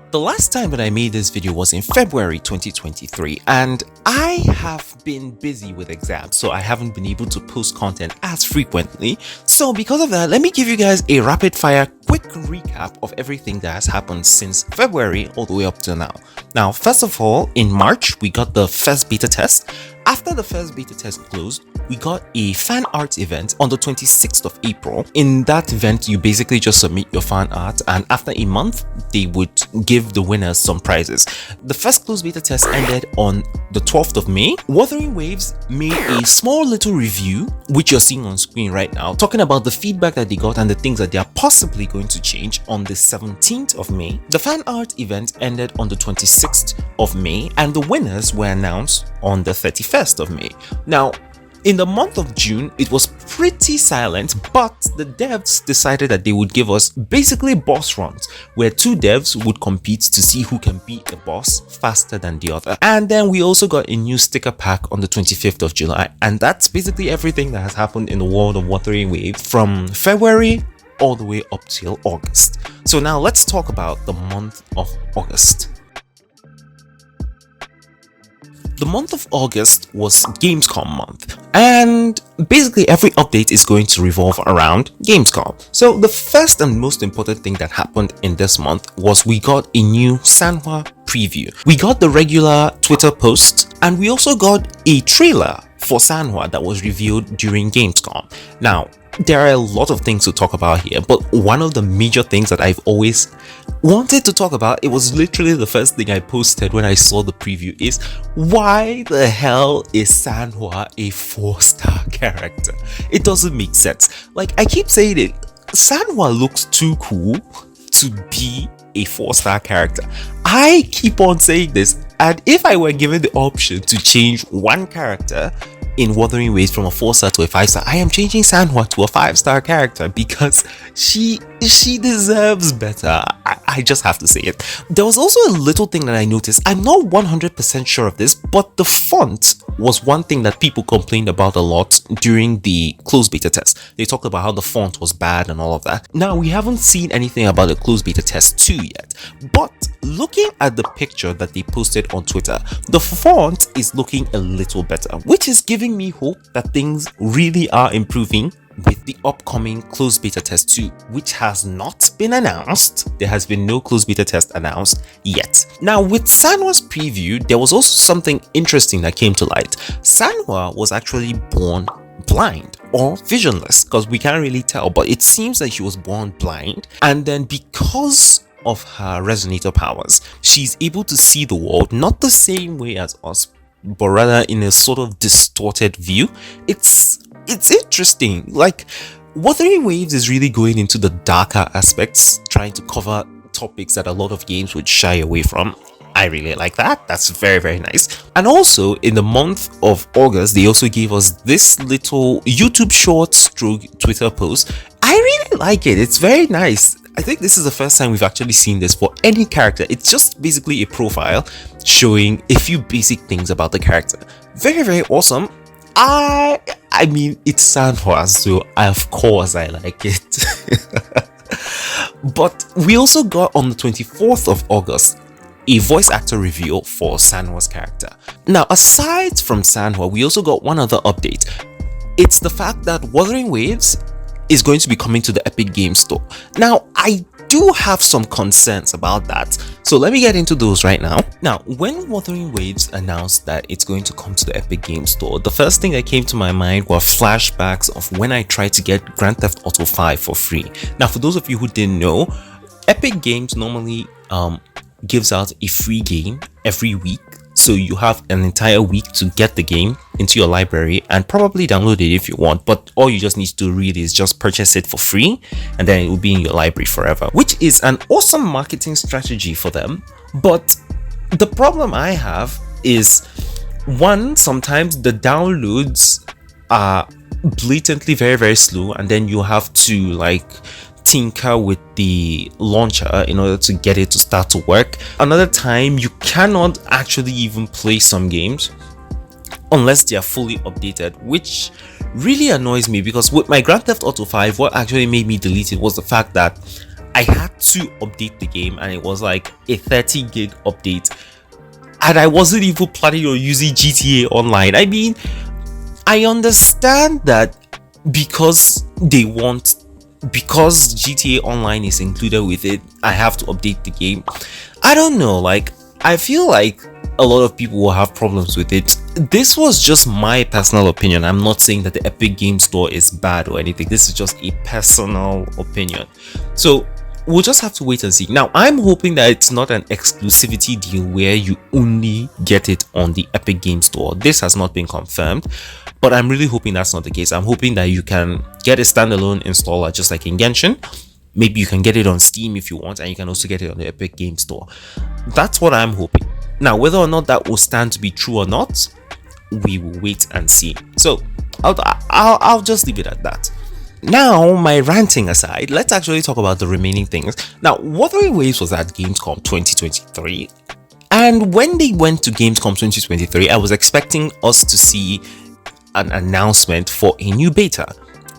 The last time that I made this video was in February 2023, and I have been busy with exams, so I haven't been able to post content as frequently. So because of that, let me give you guys a rapid fire quick recap of everything that has happened since February all the way up to now. Now, first of all, in March, we got the first beta test. After the first beta test closed, we got a fan art event on the 26th of April. In that event, you basically just submit your fan art, and after a month, they would give the winners some prizes. The first closed beta test ended on the 12th of May. Wuthering Waves made a small little review, which you're seeing on screen right now, talking about the feedback that they got and the things that they are possibly going to change on the 17th of May. The fan art event ended on the 26th of May, and the winners were announced on the 31st of May. Now, in the month of June, it was pretty silent, but the devs decided that they would give us basically boss runs, where two devs would compete to see who can beat the boss faster than the other. And then we also got a new sticker pack on the 25th of July, and that's basically everything that has happened in the world of Wuthering Waves from February all the way up till August. So now let's talk about the month of August. The month of August was Gamescom month, and basically every update is going to revolve around Gamescom. So the first and most important thing that happened in this month was we got a new Sanhua Preview. We got the regular Twitter post, and we also got a trailer for Sanhua that was revealed during Gamescom. Now, there are a lot of things to talk about here, but one of the major things that I've always wanted to talk about, it was literally the first thing I posted when I saw the preview, is why the hell is Sanhua a 4-star character? It doesn't make sense. Like, I keep saying it, Sanhua looks too cool to be a 4-star character. I keep on saying this, and if I were given the option to change one character in Wuthering Waves from a 4-star to a 5-star, I am changing Sanhua to a 5-star character because she deserves better. I just have to say it. There was also a little thing that I noticed. I'm not 100% sure of this, but the font was one thing that people complained about a lot during the closed beta test. They talked about how the font was bad and all of that. Now, we haven't seen anything about the closed beta test 2 yet, but looking at the picture that they posted on Twitter, the font is looking a little better, which is giving me hope that things really are improving with the upcoming closed beta test 2, which has not been announced. There has been no closed beta test announced yet. Now, with Sanhua's preview, there was also something interesting that came to light. Sanhua was actually born blind or visionless, because we can't really tell, but it seems that she was born blind, and then because of her resonator powers, she's able to see the world not the same way as us, but rather in a sort of distorted view. It's interesting. Like, Wuthering Waves is really going into the darker aspects, trying to cover topics that a lot of games would shy away from. I really like that. That's very, very nice. And also, in the month of August, they also gave us this little YouTube short stroke Twitter post. I really like it. It's very nice. I think this is the first time we've actually seen this for any character. It's just basically a profile showing a few basic things about the character. Very, very awesome. I mean, it's Sanhua, so of course I like it. But we also got on the 24th of August a voice actor reveal for Sanhua's character. Now, aside from Sanhua, we also got one other update. It's the fact that Wuthering Waves is going to be coming to the Epic Games Store. Now, I do have some concerns about that, so let me get into those right now. Now, when Wuthering Waves announced that it's going to come to the Epic Games Store, the first thing that came to my mind were flashbacks of when I tried to get Grand Theft Auto 5 for free. Now, for those of you who didn't know, Epic Games normally gives out a free game every week, so you have an entire week to get the game into your library and probably download it if you want, but all you just need to do really is just purchase it for free, and then it will be in your library forever, which is an awesome marketing strategy for them. But the problem I have is, one, sometimes the downloads are blatantly very, very slow, and then you have to like tinker with the launcher in order to get it to start to work. Another time, you cannot actually even play some games unless they are fully updated, which really annoys me, because with my Grand Theft Auto 5, what actually made me delete it was the fact that I had to update the game, and it was like a 30 gig update, and I wasn't even planning on using GTA Online. I mean, I understand that because GTA Online is included with it, I have to update the game. I don't know, like, I feel like a lot of people will have problems with it. This was just my personal opinion. I'm not saying that the Epic Game Store is bad or anything. This is just a personal opinion. So we'll just have to wait and see. Now, I'm hoping that it's not an exclusivity deal where you only get it on the Epic Game Store. This has not been confirmed, but I'm really hoping that's not the case. I'm hoping that you can get a standalone installer just like in Genshin. Maybe you can get it on Steam if you want, and you can also get it on the Epic Game Store. That's what I'm hoping. Now, whether or not that will stand to be true or not, we will wait and see. So I'll just leave it at that. Now, my ranting aside, let's actually talk about the remaining things. Now, Wuthering Waves was at Gamescom 2023, and when they went to Gamescom 2023, I was expecting us to see an announcement for a new beta.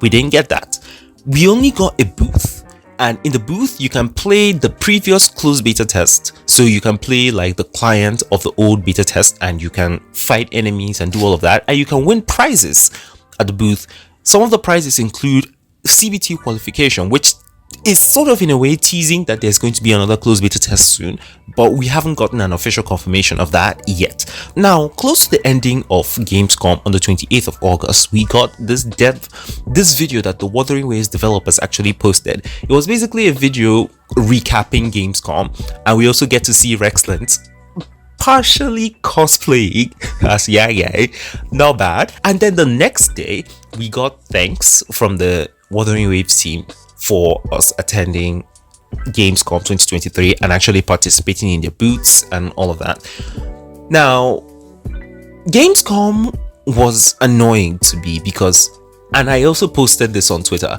We didn't get that. We only got a booth. And in the booth, you can play the previous closed beta test. So you can play like the client of the old beta test, and you can fight enemies and do all of that. And you can win prizes at the booth. Some of the prizes include CBT qualification, which is sort of in a way teasing that there's going to be another closed beta test soon, but we haven't gotten an official confirmation of that yet. Now, close to the ending of Gamescom on the 28th of August, we got this video that the Wuthering Waves developers actually posted. It was basically a video recapping Gamescom, and we also get to see Rexland partially cosplaying as Yaya. Not bad. And then the next day, we got thanks from the Wuthering Waves team for us attending Gamescom 2023 and actually participating in their booths and all of that. Now, Gamescom was annoying to me because, and I also posted this on Twitter,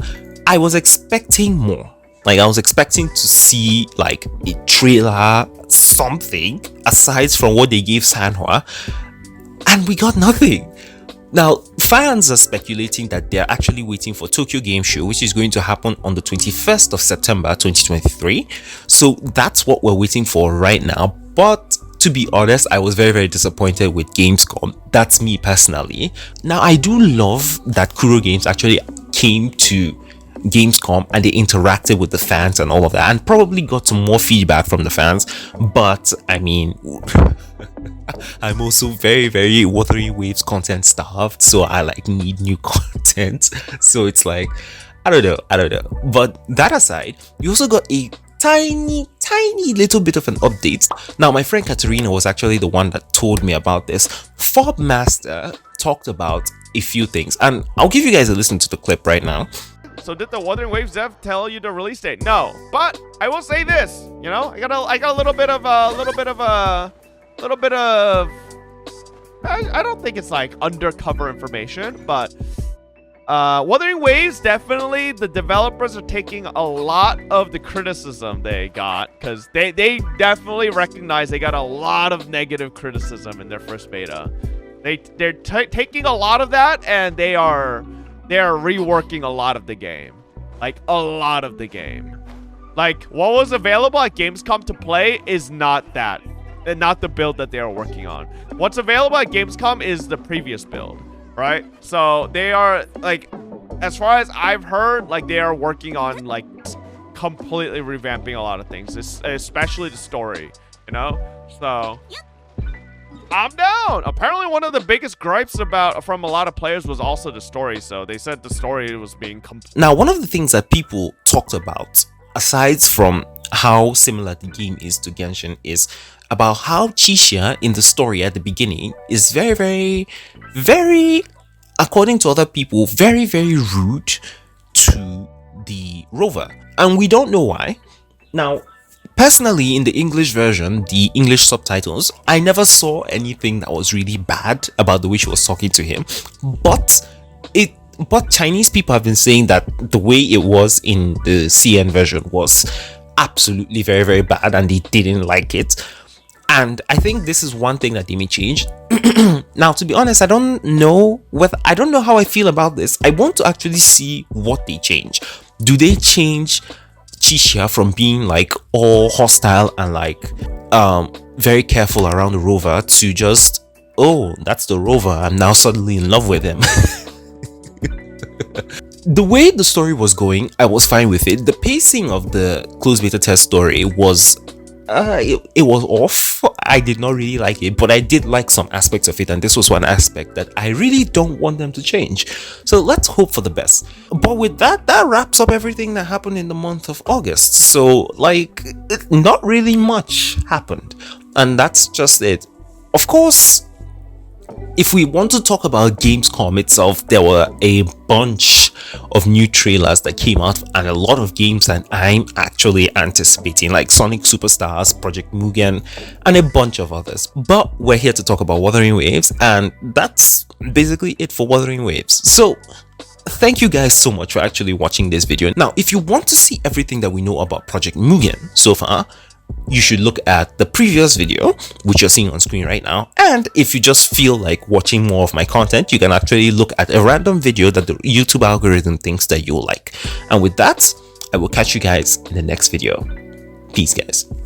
I was expecting more. Like, I was expecting to see like a trailer, something aside from what they gave Sanhua, and we got nothing. Now, fans are speculating that they're actually waiting for Tokyo Game Show, which is going to happen on the 21st of September 2023. So that's what we're waiting for right now. But to be honest, I was very, very disappointed with Gamescom. That's me personally. Now, I do love that Kuro Games actually came to Gamescom and they interacted with the fans and all of that, and probably got some more feedback from the fans. But I mean, I'm also very, very Wuthering Waves content starved, so I like need new content. So it's like, I don't know. But that aside, you also got a tiny little bit of an update. Now, my friend Katerina was actually the one that told me about this. Fob Master talked about a few things, and I'll give you guys a listen to the clip right now. So did the Wuthering Waves dev tell you the release date? No, but I will say this. You know, I got a little bit of. I don't think it's like undercover information, but Wuthering Waves, definitely the developers are taking a lot of the criticism they got, because they definitely recognize they got a lot of negative criticism in their first beta. They're taking a lot of that, and they are reworking a lot of the game. Like, a lot of the game. Like, what was available at Gamescom to play is not that. And not the build that they are working on. What's available at Gamescom is the previous build, right? So they are, like, as far as I've heard, like, they are working on, like, completely revamping a lot of things, especially the story, you know? So I'm down. Apparently one of the biggest gripes from a lot of players was also the story. So they said the story was being Now, one of the things that people talked about, aside from how similar the game is to Genshin, is about how Chisha in the story at the beginning is very, very, very, according to other people, very, very rude to the rover. And we don't know why. Now, personally, in the English version, the English subtitles, I never saw anything that was really bad about the way she was talking to him. But Chinese people have been saying that the way it was in the CN version was absolutely very, very bad, and they didn't like it. And I think this is one thing that they may change. Now, to be honest, I don't know how I feel about this. I want to actually see what they change. Do they change Leticia from being like all hostile and like very careful around the rover to just, oh, that's the rover, I'm now suddenly in love with him. The way the story was going, I was fine with it. The pacing of the closed beta test story was it was off. I did not really like it, but I did like some aspects of it, and this was one aspect that I really don't want them to change. So let's hope for the best. But with that wraps up everything that happened in the month of August. So like, not really much happened, and that's just it. Of course, if we want to talk about Gamescom itself, there were a bunch of new trailers that came out and a lot of games that I'm actually anticipating, like Sonic Superstars, Project Mugen, and a bunch of others. But we're here to talk about Wuthering Waves, and that's basically it for Wuthering Waves. So thank you guys so much for actually watching this video. Now, if you want to see everything that we know about Project Mugen so far, you should look at the previous video, which you're seeing on screen right now. And if you just feel like watching more of my content, you can actually look at a random video that the YouTube algorithm thinks that you'll like. And with that, I will catch you guys in the next video. Peace, guys.